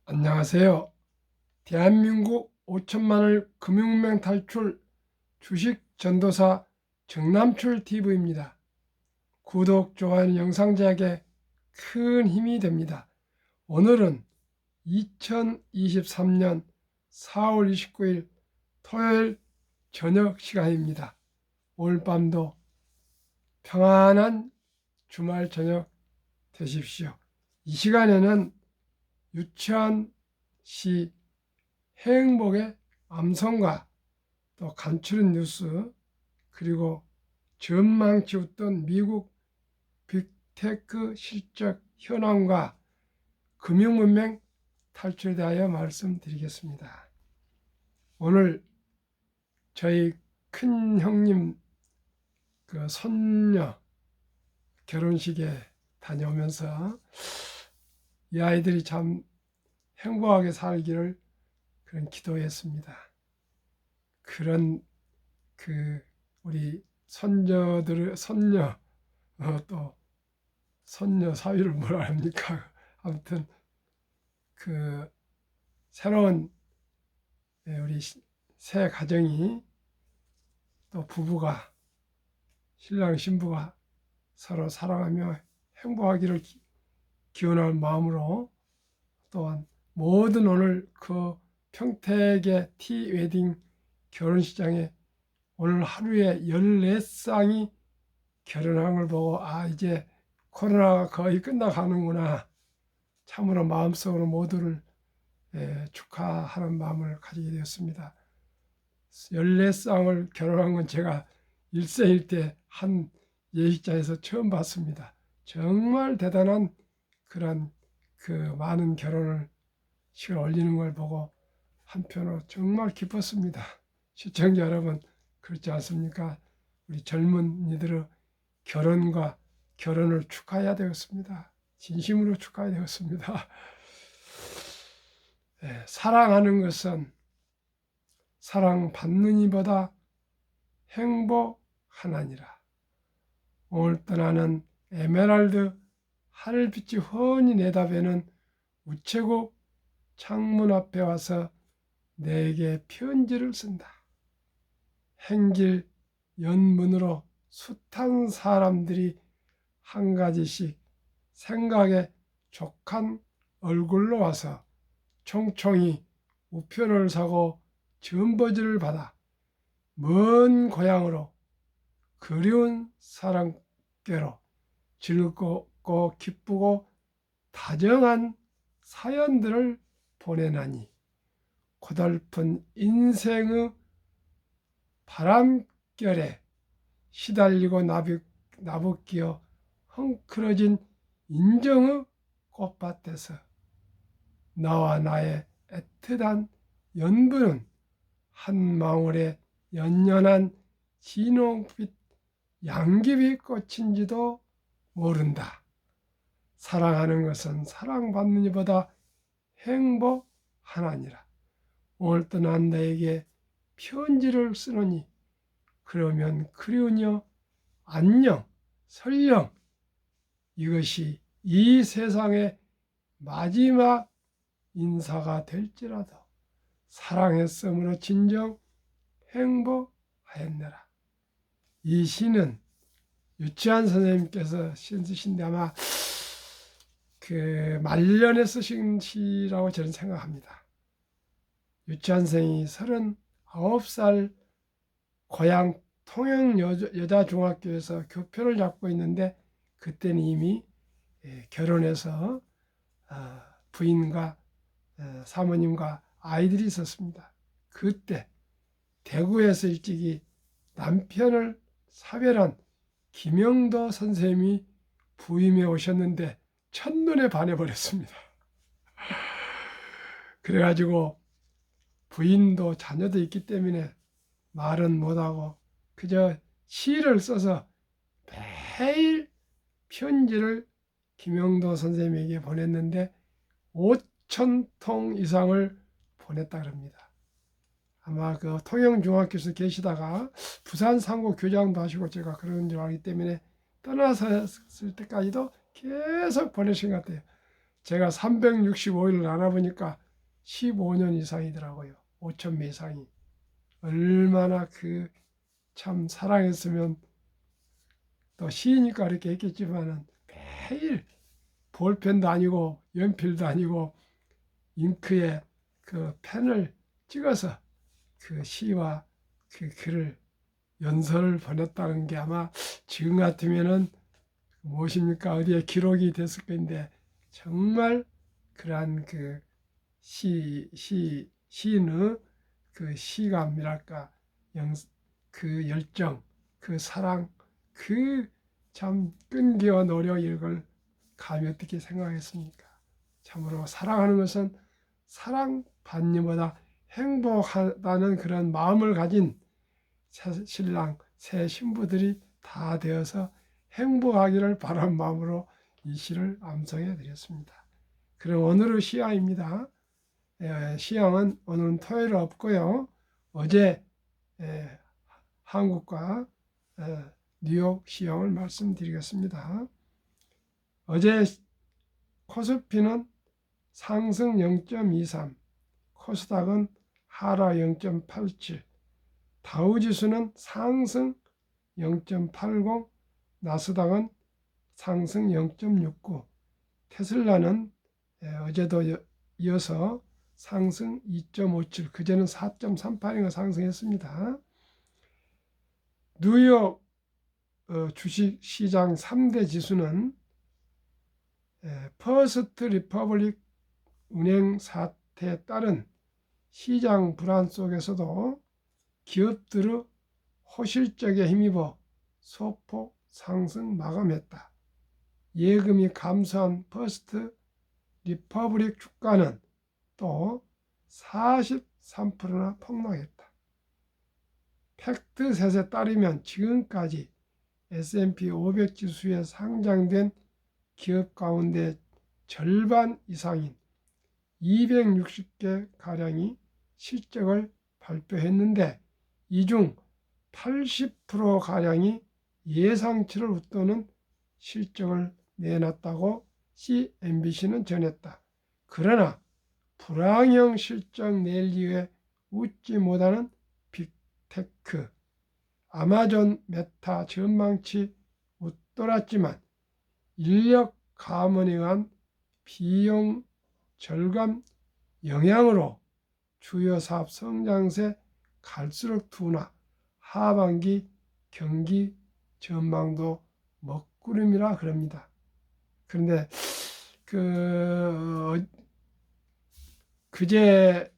안녕하세요. 대한민국 5천만을 금융문맹 탈출 주식 전도사 정남출 TV입니다. 구독, 좋아요, 영상 제작에 큰 힘이 됩니다. 오늘은 2023년 4월 29일 토요일 저녁 시간입니다. 오늘 밤도 평안한 주말 저녁 되십시오. 이 시간에는 유치원시 행복의 암송과 또 간추린 뉴스, 그리고 전망치 웃던 미국 빅테크 실적 현황과 금융문맹 탈출에 대하여 말씀드리겠습니다. 오늘 저희 큰 형님 그 손녀 결혼식에 다녀오면서 이 아이들이 참 행복하게 살기를 그런 기도했습니다. 그런 우리 손녀 또 손녀 사위를 뭐라 합니까? 아무튼 새로운 우리 새 가정이 또 부부가 신랑 신부가 서로 사랑하며 행복하기를 기원하는 마음으로, 또한 모든 오늘 평택의 티웨딩 결혼식장에 오늘 하루에 14쌍이 결혼한 걸 보고 이제 코로나가 거의 끝나가는구나, 참으로 마음속으로 모두를 축하하는 마음을 가지게 되었습니다. 14쌍을 결혼한 건 제가 일생일 때 한 예식장에서 처음 봤습니다. 정말 대단한 그런 많은 결혼을 시간 올리는 걸 보고 한편으로 정말 기뻤습니다. 시청자 여러분, 그렇지 않습니까? 우리 젊은이들의 결혼을 축하해야 되겠습니다. 진심으로 축하해야 되겠습니다. 사랑하는 것은 사랑받는 이보다 행복하나니라. 오늘 떠나는 에메랄드 하늘빛이 훤히 내다보는 우체국 창문 앞에 와서 내게 편지를 쓴다. 행길 연문으로 숱한 사람들이 한 가지씩 생각에 족한 얼굴로 와서 총총히 우편을 사고 전버지를 받아 먼 고향으로 그리운 사랑께로 즐겁고 기쁘고 다정한 사연들을 보내나니 고달픈 인생의 바람결에 시달리고 나부끼어 헝클어진 인정의 꽃밭에서 나와 나의 애틋한 연분은 한 망울의 연연한 진홍빛 양귀비 꽃인지도 모른다. 사랑하는 것은 사랑받는 이보다 행복하나니라. 오늘 떠난 나에게 편지를 쓰노니 그러면 그리우며 안녕 설령 이것이 이 세상의 마지막 인사가 될지라도 사랑했으므로 진정 행복하였느라. 이 시는 유치한 선생님께서 쓰신데 아마 말년에 쓰신 시라고 저는 생각합니다. 유치한 선생이 39살 고향 통영 여자중학교에서 교표를 잡고 있는데, 그때는 이미 결혼해서 부인과 사모님과 아이들이 있었습니다. 그때 대구에서 일찍이 남편을 사별한 김영도 선생님이 부임해 오셨는데 첫눈에 반해버렸습니다. 그래가지고 부인도 자녀도 있기 때문에 말은 못하고 그저 시를 써서 매일 편지를 김영도 선생님에게 보냈는데 5,000통 이상을 보냈다 그럽니다. 아마 통영중학교에서 계시다가 부산 상고 교장도 하시고 제가 그런 줄 알기 때문에 떠나셨을 때까지도 계속 보내신 것 같아요. 제가 365일을 알아보니까 15년 이상이더라고요. 5천 매 이상이. 얼마나 그 참 사랑했으면, 또 시이니까 이렇게 했겠지만은 매일 볼펜도 아니고 연필도 아니고 잉크에 그 펜을 찍어서 그 시와 그 글을 연설을 보냈다는 게 아마 지금 같으면은 무엇입니까? 어디에 기록이 됐을 건데, 정말 그러한 그 시인의 그 시감이랄까, 그 열정, 그 사랑, 그 참 끈기와 노력, 이걸 감히 어떻게 생각했습니까? 참으로 사랑하는 것은 사랑받는보다 행복하다는 그런 마음을 가진 새 신랑, 새 신부들이 다 되어서 행복하기를 바라는 마음으로 이 시를 암송해 드렸습니다. 그럼 오늘의 시향입니다. 시향은 오늘은 토요일 없고요. 어제 한국과 뉴욕 시향을 말씀드리겠습니다. 어제 코스피는 상승 0.23, 코스닥은 하락 0.87, 다우지수는 상승 0.80, 나스닥은 상승 0.69, 테슬라는 어제도 이어서 상승 2.57, 그제는 4.38인가 상승했습니다. 뉴욕 주식시장 3대 지수는 퍼스트 리퍼블릭 은행 사태에 따른 시장 불안 속에서도 기업들의 호실적에 힘입어 소폭 상승 마감했다. 예금이 감소한 퍼스트 리퍼블릭 주가는 또 43%나 폭락했다. 팩트셋에 따르면 지금까지 S&P 500 지수에 상장된 기업 가운데 절반 이상인 260개 가량이 실적을 발표했는데, 이 중 80% 가량이 예상치를 웃도는 실적을 내놨다고 CNBC는 전했다. 그러나 불황형 실적 낼 이유에 웃지 못하는 빅테크, 아마존, 메타 전망치 웃돌았지만 인력 감원에 의한 비용 절감 영향으로 주요 사업 성장세 갈수록 둔화, 하반기 경기 전망도 먹구름이라 그럽니다. 그런데 그제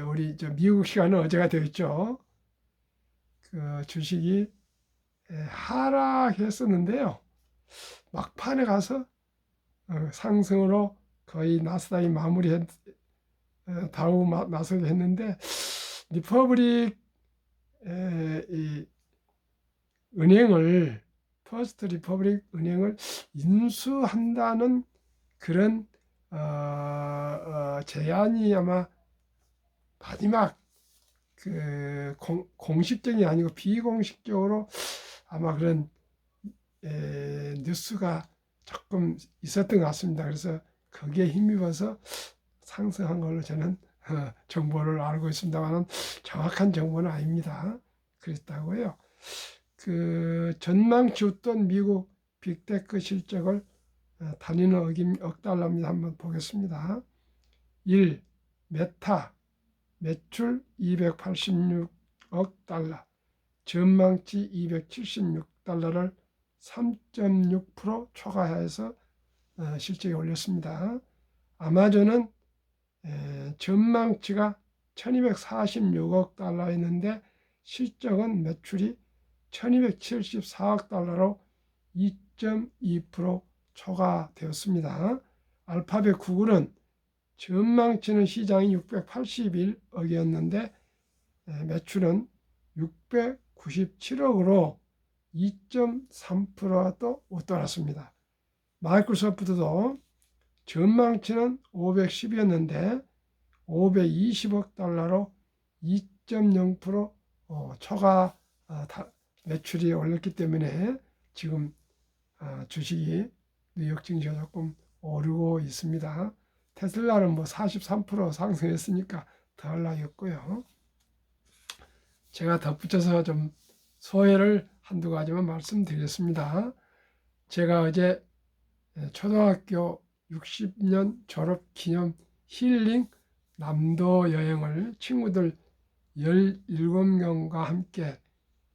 우리 미국 시간은 어제가 되었죠. 그 주식이 하락했었는데요. 막판에 가서 상승으로 거의 나스닥이 다우 나서게 했는데, 리퍼블릭 이 은행을, 퍼스트 리퍼블릭 은행을 인수한다는 그런 제안이 아마 마지막 그 공식적이 아니고 비공식적으로 아마 그런 뉴스가 조금 있었던 것 같습니다. 그래서 거기에 힘입어서 상승한 걸로 저는 정보를 알고 있습니다만 정확한 정보는 아닙니다. 그랬다고요. 그 전망치 웃던 미국 빅테크 실적을 단위는 억 달러입니다. 한번 보겠습니다. 1. 메타 매출 286억 달러, 전망치 276달러를 3.6% 초과해서 실적에 올렸습니다. 아마존은 전망치가 1246억 달러였는데 실적은 매출이 1274억 달러로 2.2% 초과되었습니다. 알파벳 구글은 전망치는 시장이 681억이었는데 매출은 697억으로 2.3%도 웃돌았습니다. 마이크로소프트도 전망치는 510이었는데 520억 달러로 2.0% 초과 매출이 올랐기 때문에 지금 주식이 뉴욕 증시가 조금 오르고 있습니다. 테슬라는 뭐 43% 상승했으니까 더할 나위 없고요. 제가 덧붙여서 좀 소회를 한두 가지만 말씀드리겠습니다. 제가 어제 초등학교 60년 졸업 기념 힐링 남도 여행을 친구들 17명과 함께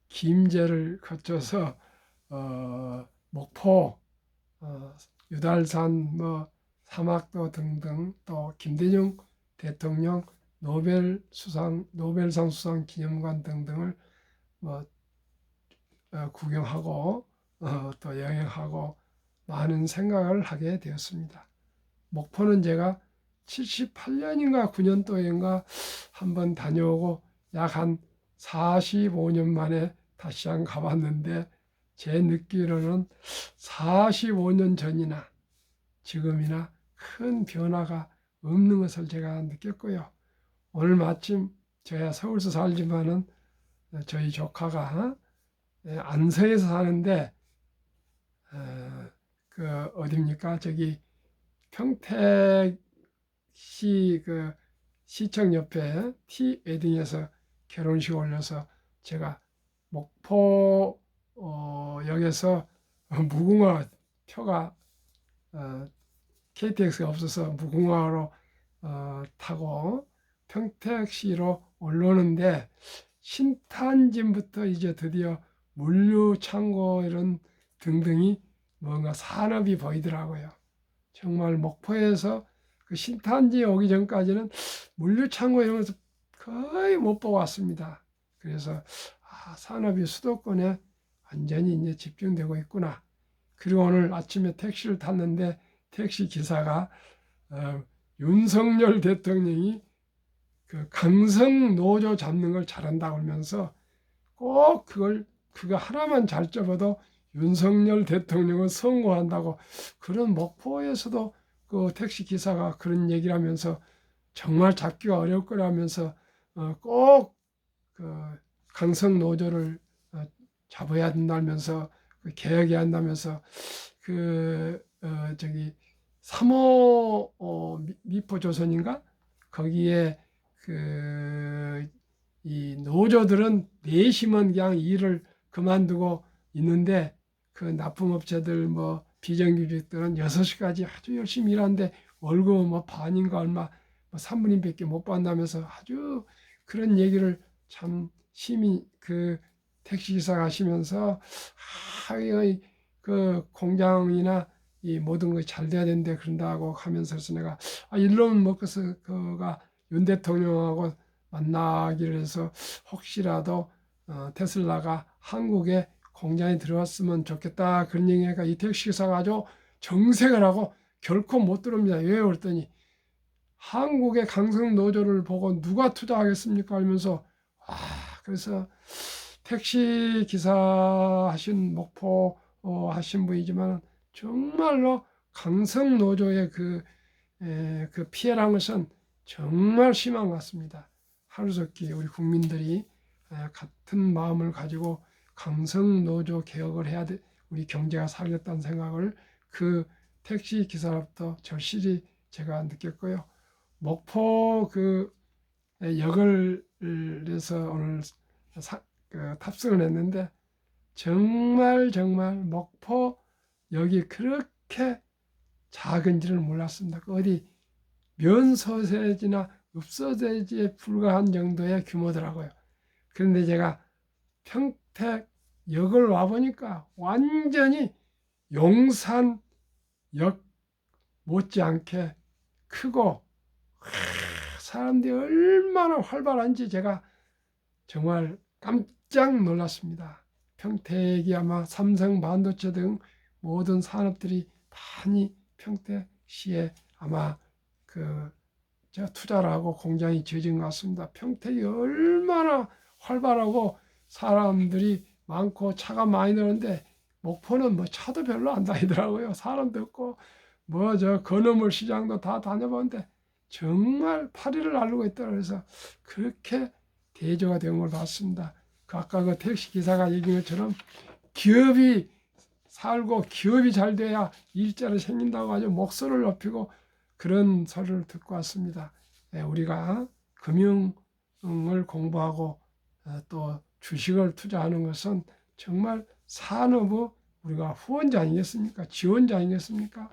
김제를 거쳐서 목포, 유달산, 뭐 사막도 등등, 또 김대중 대통령 노벨상 수상 기념관 등등을 뭐 구경하고 또 여행하고 많은 생각을 하게 되었습니다. 목포는 제가 78년인가 9년도인가 한번 다녀오고 약 한 45년 만에 다시 한 가봤는데 제 느끼로는 45년 전이나 지금이나 큰 변화가 없는 것을 제가 느꼈고요. 오늘 마침 제가 서울서 살지만은 저희 조카가 안성에서 사는데 그 어딥니까? 저기 평택시 그 시청 옆에 티 웨딩에서 결혼식 올려서 제가 목포 역에서 무궁화 표가 KTX가 없어서 무궁화로 타고 평택시로 올라오는데 신탄진부터 이제 드디어 물류창고 이런 등등이 뭔가 산업이 보이더라고요. 정말 목포에서 그 신탄지 오기 전까지는 물류창고 이런 것을 거의 못 보고 왔습니다. 그래서 산업이 수도권에 완전히 이제 집중되고 있구나. 그리고 오늘 아침에 택시를 탔는데 택시 기사가 윤석열 대통령이 그 강성 노조 잡는 걸 잘한다고 하면서 꼭 그거 하나만 잘 잡아도 윤석열 대통령은 성공한다고, 그런 목포에서도 그 택시 기사가 그런 얘기를 하면서 정말 잡기가 어려울 거라면서 꼭 그 강성 노조를 잡아야 된다면서 개혁해야 한다면서 저기 3호 미포조선인가 거기에 이 노조들은 내심은 그냥 일을 그만두고 있는데 그 납품업체들 뭐 비정규직들은 6시까지 아주 열심히 일하는데 월급 뭐 반인가 얼마 뭐 3분의 1밖에 못 받는다면서 아주 그런 얘기를 참 심히 그 택시기사가 하시면서 그 공장이나 이 모든 것이 잘 돼야 되는데 그런다고 하면서 내가 일론 머스크가 윤 대통령하고 만나기를 해서 혹시라도 테슬라가 한국에 공장에 들어왔으면 좋겠다 그런 얘기가 이 택시기사가 아주 정색을 하고 결코 못 들어옵니다. 왜 그랬더니 한국의 강성 노조를 보고 누가 투자하겠습니까 하면서 그래서 택시 기사 하신 목포 하신 분이지만 정말로 강성 노조의 그 피해라는 것은 정말 심한 것 같습니다. 하루속히 우리 국민들이 같은 마음을 가지고 강성 노조 개혁을 해야 돼, 우리 경제가 살겠다는 생각을 그 택시 기사로부터 절실히 제가 느꼈고요. 목포 그 역을 해서 오늘 탑승을 했는데 정말 목포 역이 그렇게 작은지를 몰랐습니다. 어디 면소세지나 읍소세지에 불과한 정도의 규모더라고요. 그런데 제가 평택역을 와보니까 완전히 용산역 못지않게 크고 사람들이 얼마나 활발한지 제가 정말 깜짝 놀랐습니다. 평택이 아마 삼성 반도체 등 모든 산업들이 많이 평택시에 아마 투자를 하고 공장이 지어진 것 같습니다. 평택이 얼마나 활발하고 사람들이 많고 차가 많이 나오는데 목포는 뭐 차도 별로 안 다니더라고요. 사람도 없고 뭐 건어물 시장도 다 다녀봤는데 정말 파리를 날르고 있다 그래서 그렇게 대조가 된 걸 봤습니다. 아까 그 택시 기사가 얘기한 것처럼 기업이 살고 기업이 잘 돼야 일자리 생긴다고 아주 목소리를 높이고 그런 소리를 듣고 왔습니다. 우리가 금융을 공부하고 또 주식을 투자하는 것은 정말 산업의 우리가 후원자 아니겠습니까? 지원자 아니겠습니까?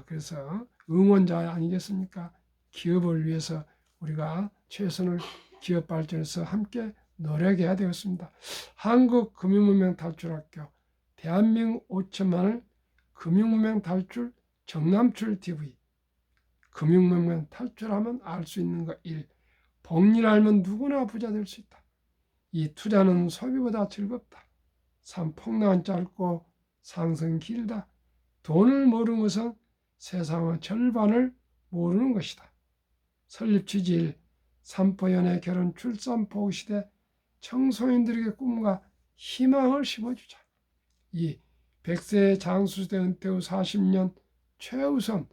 그래서 응원자 아니겠습니까? 기업을 위해서 우리가 최선을 기업 발전에서 함께 노력해야 되겠습니다. 한국금융문명 탈출학교 대한민국 5천만을 금융문명 탈출 정남출 TV 금융문명 탈출하면 알 수 있는 것 1. 복리를 알면 누구나 부자 될 수 있다. 2. 투자는 소비보다 즐겁다. 3. 폭락은 짧고 상승 길다. 돈을 모르는 것은 세상의 절반을 모르는 것이다. 설립 취지 1. 삼포연애 결혼 출산 포구 시대 청소년들에게 꿈과 희망을 심어주자. 2. 100세 장수시대 은퇴 후 40년 최우선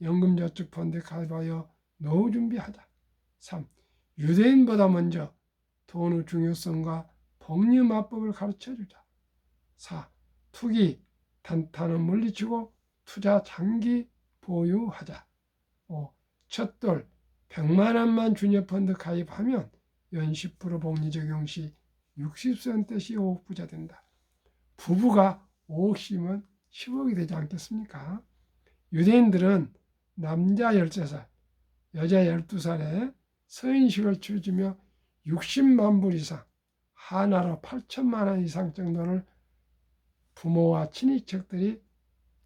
연금저축펀드에 가입하여 노후 준비하자. 3. 유대인보다 먼저 돈의 중요성과 복리마법을 가르쳐주자. 4. 투기, 단타는 물리치고 투자 장기 보유하자. 5. 첫돌 100만 원만 주녀펀드 가입하면 연 10% 복리 적용 시 60세 시 5억 부자 된다. 부부가 5억씩이면 10억이 되지 않겠습니까? 유대인들은 남자 13살, 여자 12살에 서인식을 치르며 60만 불 이상, 하나로 8천만 원 이상 정도를 부모와 친인척들이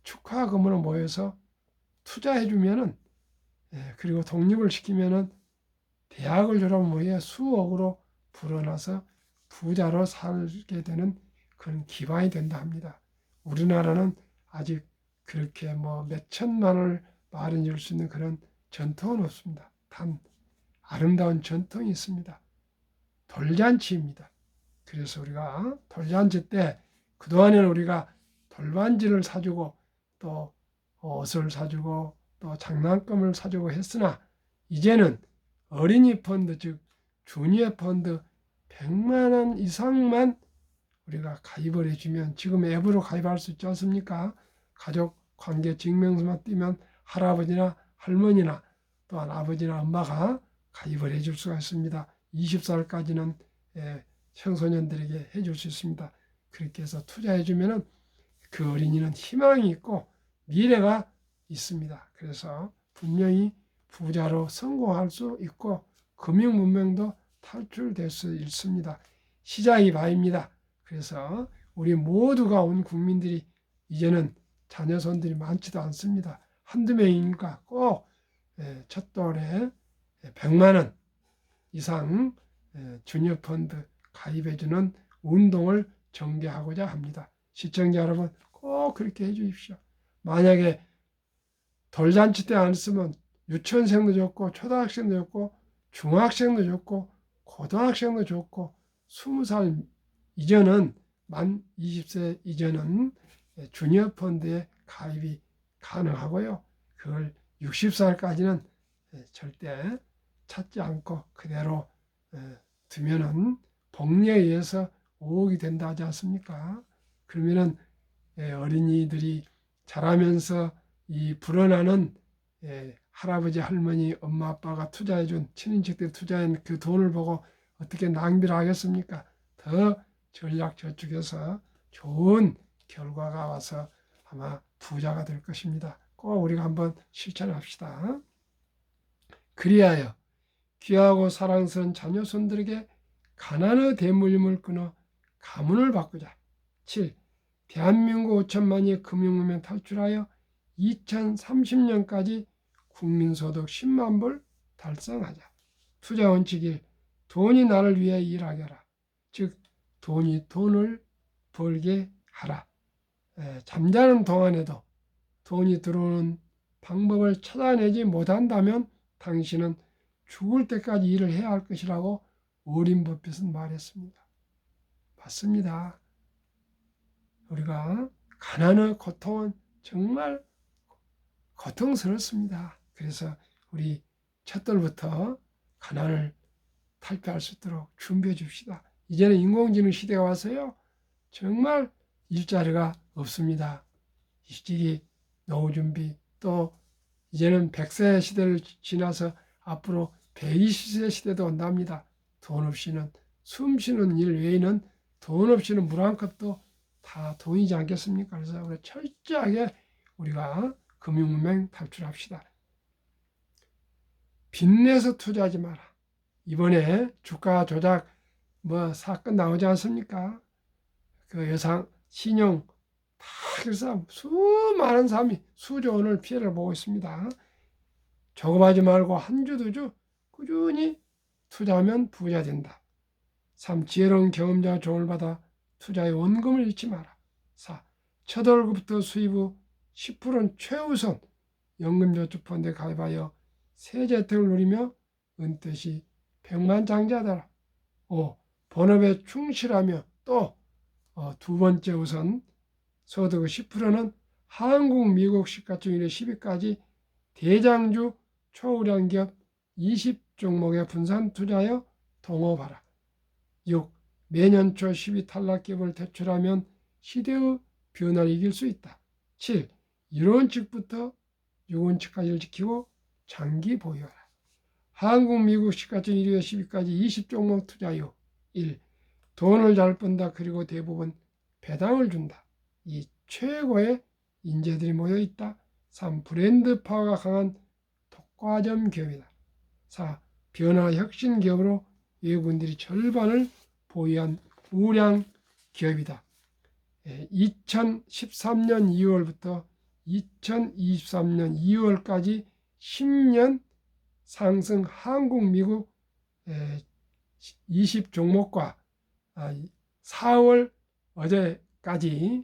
축하금으로 모여서 투자해주면은 그리고 독립을 시키면은 대학을 졸업 후에 수억으로 불어나서 부자로 살게 되는 그런 기반이 된다 합니다. 우리나라는 아직 그렇게 몇 천만을 마련해 줄 수 있는 그런 전통은 없습니다. 단 아름다운 전통이 있습니다. 돌잔치입니다. 그래서 우리가 돌잔치 때 그동안에는 우리가 돌반지를 사주고 또 옷을 사주고 또 장난감을 사주고 했으나 이제는 어린이 펀드 즉 주니어 펀드 100만 원 이상만 우리가 가입을 해주면 지금 앱으로 가입할 수 있지 않습니까? 가족 관계 증명서만 띄면 할아버지나 할머니나 또한 아버지나 엄마가 가입을 해줄 수가 있습니다. 20살까지는 청소년들에게 해줄 수 있습니다. 그렇게 해서 투자해주면 그 어린이는 희망이 있고 미래가 있습니다. 그래서 분명히 부자로 성공할 수 있고 금융문명도 탈출될 수 있습니다. 시작이 바입니다. 그래서 우리 모두가 온 국민들이 이제는 자녀손들이 많지도 않습니다. 한두 명이니까 꼭 첫돌에 100만 원 이상 주니어펀드 가입해주는 운동을 전개하고자 합니다. 시청자 여러분 꼭 그렇게 해주십시오. 만약에 돌잔치 때 안 쓰면 유치원생도 좋고 초등학생도 좋고 중학생도 좋고 고등학생도 좋고 20살 이전은 만 20세 이전은 주니어 펀드에 가입이 가능하고요. 그걸 60살까지는 절대 찾지 않고 그대로 두면은 복리에 의해서 5억이 된다 하지 않습니까? 그러면은 어린이들이 자라면서 이 불어나는 할아버지, 할머니, 엄마, 아빠가 투자해준 친인척들이 투자한 그 돈을 보고 어떻게 낭비를 하겠습니까? 더 전략 저축해서 좋은 결과가 와서 아마 부자가 될 것입니다. 꼭 우리가 한번 실천합시다. 그리하여 귀하고 사랑스러운 자녀손들에게 가난의 대물림을 끊어 가문을 바꾸자. 7. 대한민국 5천만이 금융문명 탈출하여 2030년까지 국민소득 10만 불 달성하자. 투자 원칙 1. 돈이 나를 위해 일하게 하라. 즉 돈이 돈을 벌게 하라. 잠자는 동안에도 돈이 들어오는 방법을 찾아내지 못한다면 당신은 죽을 때까지 일을 해야 할 것이라고 워린 버핏은 말했습니다. 맞습니다. 우리가 가난의 고통은 정말 고통스럽습니다. 그래서 우리 첫돌부터 가난을 탈피할 수 있도록 준비해 줍시다. 이제는 인공지능 시대가 와서요. 정말 일자리가 없습니다. 일찍이 노후 준비, 또 이제는 100세 시대를 지나서 앞으로 120세 시대도 온답니다. 돈 없이는, 숨 쉬는 일 외에는 돈 없이는 물 한 컵도 다 돈이지 않겠습니까? 그래서 우리 철저하게 우리가 금융문맹 탈출합시다. 빚내서 투자하지 마라. 이번에 주가 조작 사건 나오지 않습니까? 그 여상 신용 다 그래서 수많은 사람이 수조 원을 피해를 보고 있습니다. 조급하지 말고 한 주 두 주 꾸준히 투자하면 부자 된다. 3. 지혜로운 경험자가 조언을 받아 투자의 원금을 잃지 마라. 4. 첫 월급부터 수입 후 10%는 최우선 연금저축펀드에 가입하여 세제 혜택을 누리며 은퇴 시 백만장자되라. 5. 본업에 충실하며 또 두 번째 우선 소득의 10%는 한국, 미국 시가총 1회 10위까지 대장주 초우량 기업 20종목에 분산 투자하여 동업하라. 6. 매년 초 10위 탈락 기업을 퇴출하면 시대의 변화를 이길 수 있다. 7. 이론칙부터 유언칙까지를 지키고 장기 보유하라. 한국, 미국 시가총 1위에 10위까지 20종목 투자요. 1. 돈을 잘 번다. 그리고 대부분 배당을 준다. 2. 최고의 인재들이 모여있다. 3. 브랜드 파워가 강한 독과점 기업이다. 4. 변화 혁신 기업으로 외국인들이 절반을 보유한 우량 기업이다. 2013년 2월부터 2023년 2월까지 10년 상승 한국, 미국 20종목과 4월 어제까지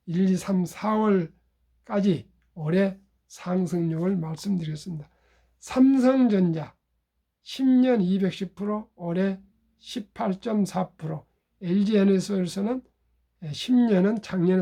1, 2, 3, 4월까지 올해 상승률을 말씀드렸습니다. 삼성전자 10년 210%, 올해 18.4%, LG에너지솔루션은 10년은 작년에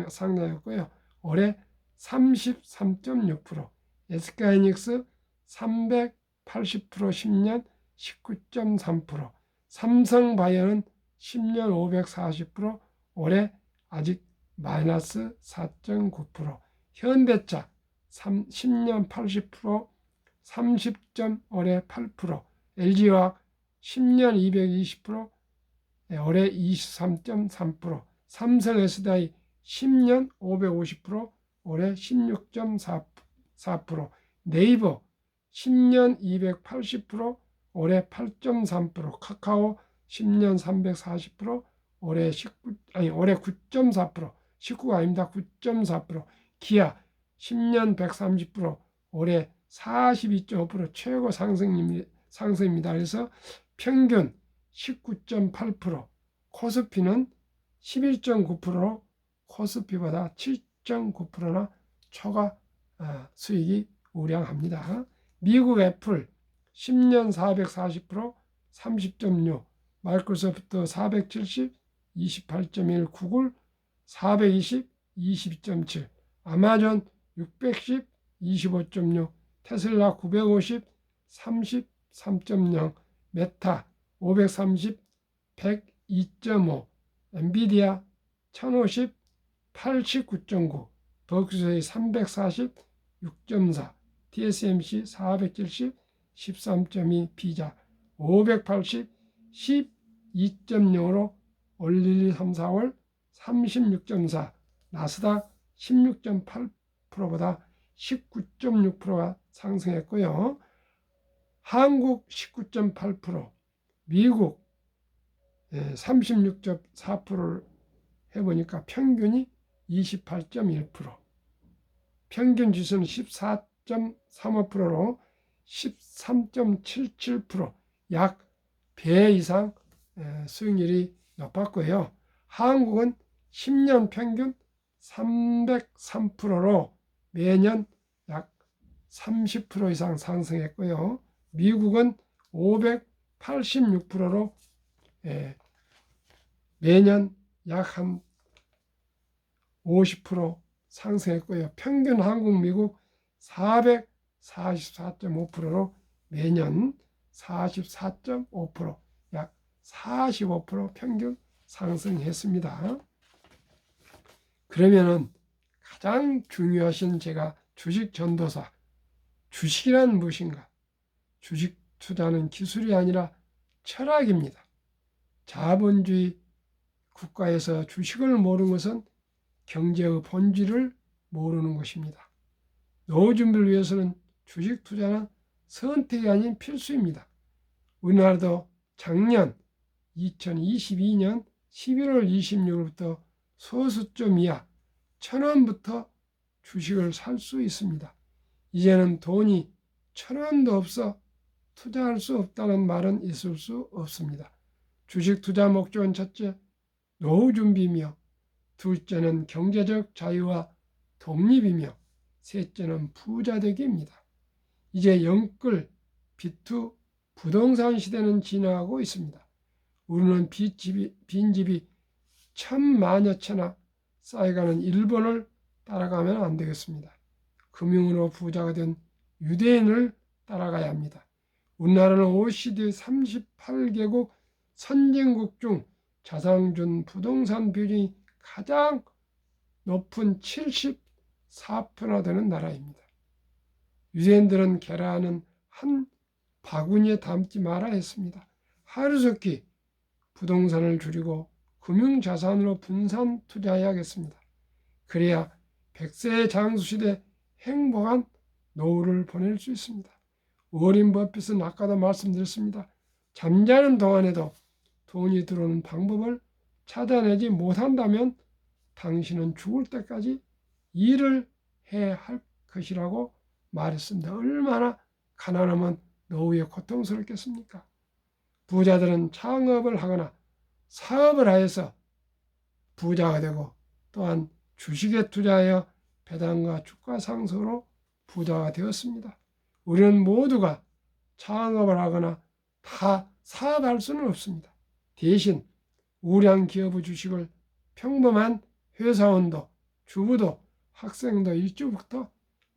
상장했고요. 올해 33.6%, SK하이닉스 380% 10년 19.3%, 삼성바이오는 10년 540%, 올해 아직 마이너스 4.9%, 현대차 10년 80%, 30점 올해 8%, LG화학 10년 220%, 올해 23.3%, 삼성 SDI 10년 550%, 올해 16.4%, 네이버 10년 280%, 올해 8.3%, 카카오 10년 340%, 올해 9.4%, 19가 아닙니다. 9.4%, 기아 10년 130%, 올해 42.5% 최고 상승입니다. 그래서 평균 19.8%, 코스피는 11.9%로 코스피보다 7.9%나 초과 수익이 우량합니다. 미국 애플 10년 440%, 30.6%, 마이크로소프트 470, 28.1%, 구글 420, 22.7%, 아마존 610, 25.6%, 테슬라 950, 33.0%, 메타 530, 102.5%, 엔비디아 1050, 89.9%, 버크셔의 340, 6.4%, TSMC 470, 13.2%, 피자 580, 12.0%로 올 1, 2, 3, 4월 36.4%, 나스닥 16.8%보다 19.6%가 상승했고요. 한국 19.8%, 미국 36.4%를 해보니까 평균이 28.1%, 평균 지수는 14.35%로 13.77%, 약 배 이상 수익률이 높았고요. 한국은 10년 평균 303%로 매년 약 30% 이상 상승했고요. 미국은 586%로 매년 약 한 50% 상승했고요. 평균 한국, 미국 444.5%로 매년 44.5%, 약 45% 평균 상승했습니다. 그러면은 가장 중요하신 제가 주식 전도사, 주식이란 무엇인가? 주식 투자는 기술이 아니라 철학입니다. 자본주의 국가에서 주식을 모르는 것은 경제의 본질을 모르는 것입니다. 노후 준비를 위해서는 주식 투자는 선택이 아닌 필수입니다. 우리나라도 작년 2022년 11월 26일부터 소수점 이하 1,000원부터 주식을 살 수 있습니다. 이제는 돈이 1,000원도 없어 투자할 수 없다는 말은 있을 수 없습니다. 주식 투자 목적은 첫째, 노후 준비이며 둘째는 경제적 자유와 독립이며 셋째는 부자 되기입니다. 이제 영끌, 비투, 부동산 시대는 지나가고 있습니다. 우리는 빈집이 천만여 채나 쌓여가는 일본을 따라가면 안 되겠습니다. 금융으로 부자가 된 유대인을 따라가야 합니다. 우리나라는 OECD 38개국 선진국 중 자산준 부동산 비율이 가장 높은 74%나 되는 나라입니다. 유대인들은 계란은 한 바구니에 담지 말아야 했습니다. 하루속히 부동산을 줄이고 금융자산으로 분산 투자해야겠습니다. 그래야 100세의 장수시대 행복한 노후를 보낼 수 있습니다. 워린 버핏은 아까도 말씀드렸습니다. 잠자는 동안에도 돈이 들어오는 방법을 찾아내지 못한다면 당신은 죽을 때까지 일을 해야 할 것이라고 말했습니다. 얼마나 가난하면 노후에 고통스럽겠습니까? 부자들은 창업을 하거나 사업을 하여서 부자가 되고 또한 주식에 투자하여 배당과 주가 상승으로 부자가 되었습니다. 우리는 모두가 창업을 하거나 다 사업할 수는 없습니다. 대신 우량 기업의 주식을 평범한 회사원도, 주부도, 학생도 일주부터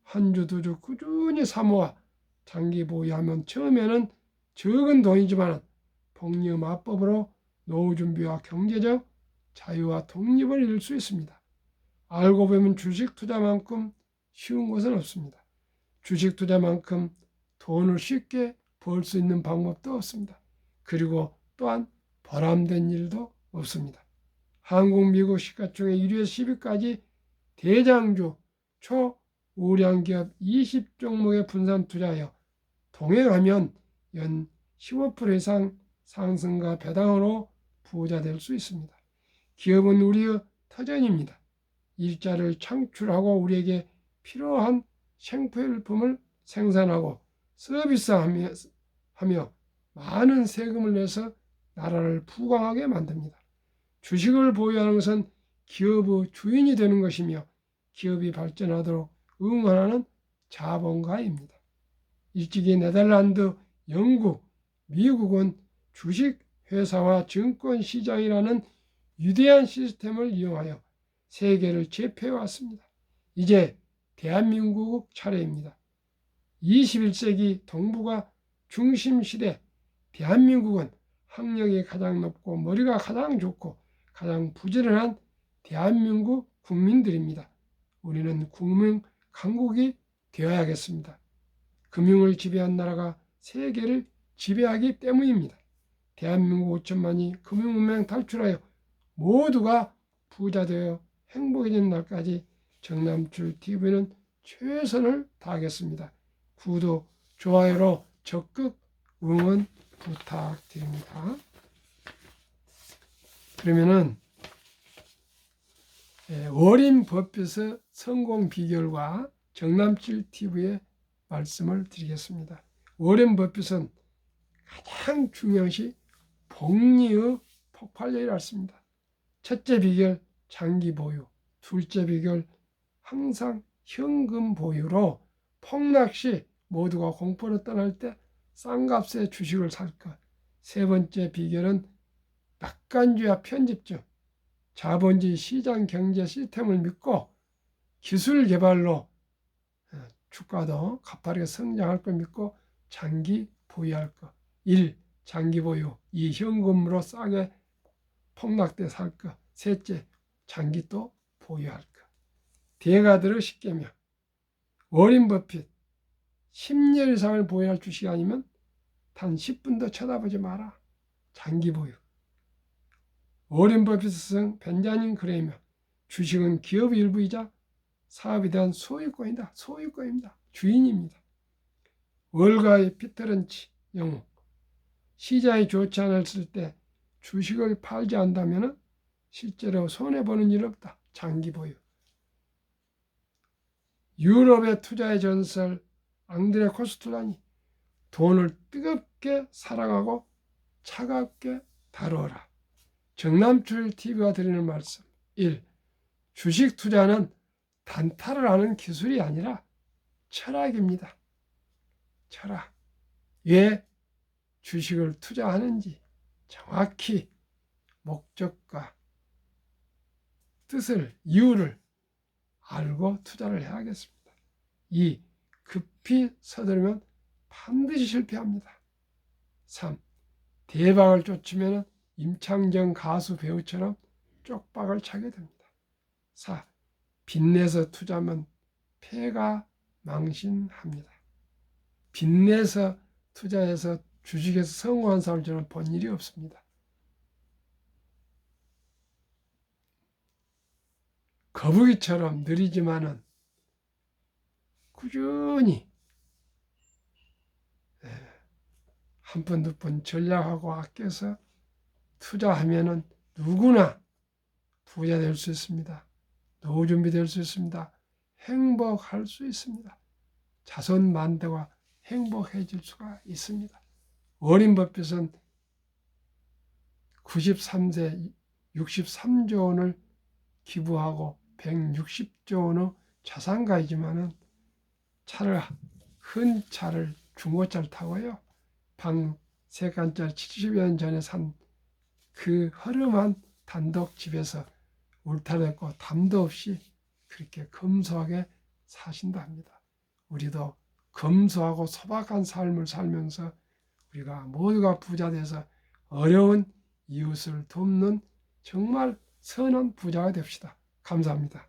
한 주, 두 주 꾸준히 사모아 장기 보유하면 처음에는 적은 돈이지만 복리의 마법으로 노후 준비와 경제적 자유와 독립을 이룰 수 있습니다. 알고 보면 주식 투자만큼 쉬운 것은 없습니다. 주식 투자만큼 돈을 쉽게 벌 수 있는 방법도 없습니다. 그리고 또한 보람된 일도 없습니다. 한국, 미국 시가총액 1위에서 10위까지 대장주 초우량기업 20종목에 분산 투자하여 동행하면 연 15% 이상 상승과 배당으로 부자 될 수 있습니다. 기업은 우리의 터전입니다. 일자를 창출하고 우리에게 필요한 생필품을 생산하고 서비스하며 많은 세금을 내서 나라를 부강하게 만듭니다. 주식을 보유하는 것은 기업의 주인이 되는 것이며 기업이 발전하도록 응원하는 자본가입니다. 일찍이 네덜란드, 영국, 미국은 주식회사와 증권시장이라는 위대한 시스템을 이용하여 세계를 제패해왔습니다. 이제 대한민국 차례입니다. 21세기 동북아 중심시대 대한민국은 학력이 가장 높고 머리가 가장 좋고 가장 부지런한 대한민국 국민들입니다. 우리는 국민 강국이 되어야겠습니다. 금융을 지배한 나라가 세계를 지배하기 때문입니다. 대한민국 5천만이 금융문명 탈출하여 모두가 부자 되어 행복해지는 날까지 정남출 TV는 최선을 다하겠습니다. 구독, 좋아요로 적극 응원 부탁드립니다. 그러면은 워린 버핏의 성공 비결과 정남출 TV의 말씀을 드리겠습니다. 워린 버핏은 가장 중요한 것이 복리의 폭발력이라 했습니다. 첫째 비결 장기 보유, 둘째 비결 항상 현금 보유로 폭락 시 모두가 공포로 떠날 때 싼 값에 주식을 살 것. 세 번째 비결은 낙관주의와 편집증, 자본주의 시장 경제 시스템을 믿고 기술 개발로 주가도 가파르게 성장할 걸 믿고 장기 보유할 것. 1. 장기 보유. 2. 현금으로 싸게 폭락 때 살 것. 셋째, 장기 또 보유할까? 대가들의 10계명. 워렌 버핏 10년 이상을 보유할 주식이 아니면 단 10분도 쳐다보지 마라. 장기 보유. 워렌 버핏은 벤자민 그레이머. 주식은 기업의 일부이자 사업에 대한 소유권이다. 소유권입니다. 주인입니다. 월가의 피터 런치 영웅. 시장이 좋지 않았을 때 주식을 팔지 않다면 실제로 손해보는 일 없다. 장기 보유. 유럽의 투자의 전설 앙드레 코스툴라니. 돈을 뜨겁게 사랑하고 차갑게 다루어라. 정남출 TV가 드리는 말씀. 1. 주식 투자는 단타를 하는 기술이 아니라 철학입니다. 철학. 왜 주식을 투자하는지 정확히 목적과 뜻을, 이유를 알고 투자를 해야겠습니다. 2. 급히 서두르면 반드시 실패합니다. 3. 대박을 쫓으면 임창정 가수 배우처럼 쪽박을 차게 됩니다. 4. 빚내서 투자하면 패가 망신합니다. 빚내서 투자해서 주식에서 성공한 사람을 저는 본 일이 없습니다. 거북이처럼 느리지만은 꾸준히 한 푼, 두 푼 전략하고 아껴서 투자하면은 누구나 부자 될 수 있습니다. 노후 준비될 수 있습니다. 행복할 수 있습니다. 자손 만대와 행복해질 수가 있습니다. 워렌 버핏은 93세 63조 원을 기부하고 160조 원의 자산가이지만은 큰 차를 중고차를 타고요. 방 3칸짜리 70여 년 전에 산 그 허름한 단독 집에서 울타리했고 담도 없이 그렇게 검소하게 사신다 합니다. 우리도 검소하고 소박한 삶을 살면서 우리가 모두가 부자 돼서 어려운 이웃을 돕는 정말 선한 부자가 됩시다. 감사합니다.